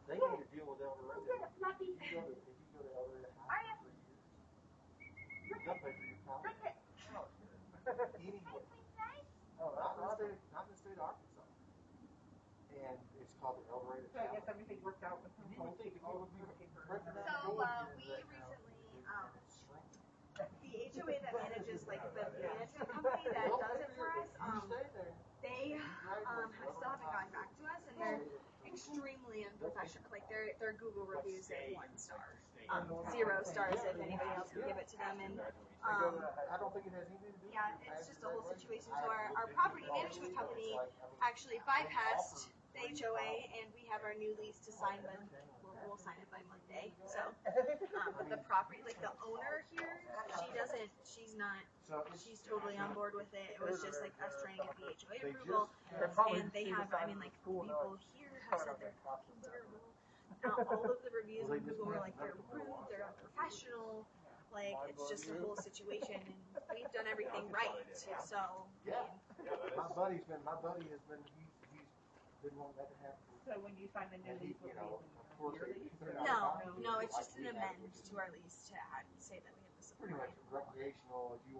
They need to deal with El Dorado. If you go to El Dorado House for 3 years, you're done paying for your college. Anyway. Oh, not in the state of Arkansas. And it's called the El Dorado. So I guess everything worked out with You would think all of you So we recently, the HOA that manages like the management company that does it for us, they still haven't gotten back to us, and they're extremely unprofessional. Like their Google reviews say 1 star, 0 stars if anybody else can give it to them. And I don't think it has anything to do with yeah, it's just a whole situation. So our property management company actually bypassed the HOA, and we have our new lease to sign, but we'll sign it by Monday. So, but the property, like the owner here, she's totally on board with it. It was just like us trying to get the HOA approval, and they have, I mean, like people here have said they're fucking terrible. All of the reviews on Google were like they're rude, they're unprofessional. Like it's just a whole situation, and we've done everything right. So yeah, my buddy has been he's been wanting that to happen. So when you sign the new lease, no, it's just an amend to our lease to say that we have the support. Pretty much recreational. If you